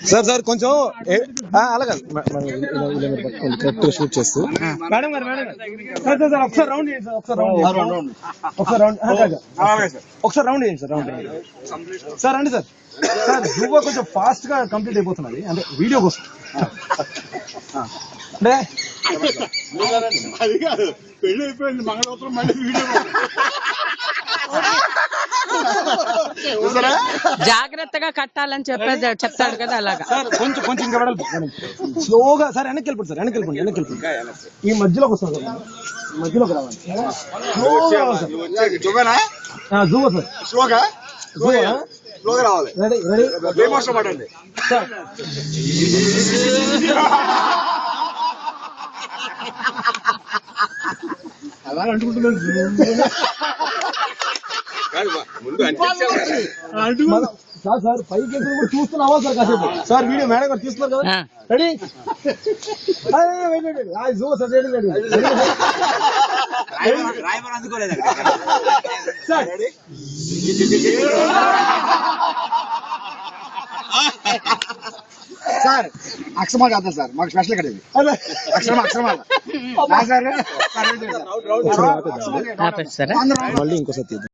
sir sir కొంచెం అలాగే correct గా షూట్ చేస్తూ మేడం గారు ఒకసారి రౌండ్ చేయండి సార్ ఒకసారి రౌండ్ చేయండి సార్ రండి సార్ జూబా కొంచెం ఫాస్ట్ గా కంప్లీట్ అయిపోతున్నది అంటే వీడియో కోసం అంటే అది కాదు పెళ్లి అయిపోయింది మంగళసూత్రం మళ్ళీ వీడియో జాగ్రత్తగా కట్టాలని చెప్తాడు కదా అలాగా సార్ కొంచెం ఇంకా వెడల్పు స్లోగా సార్ వెనక్కి వెళ్ళిపోండి ఈ మధ్యలోకి వస్తుంది సార్ మధ్యలోకి రావాలి జూబేనా జూబా సార్ స్లోగా రావాలి రెడీ పడండి సార్ అలా అంటుకుంటున్నాను సార్ పైకి కూడా చూస్తున్నావా సార్ కాసేపు సార్ వీడియో మేడం గారు తీస్తున్నారు కదా రెడీ జూబా సార్ రెడీ సార్ సార్ అక్షరమా చేద్దాం సార్ మాకు స్పెషల్ కట్టేది అక్షరమా ఆపేస్తారా మళ్ళీ ఇంకోసారి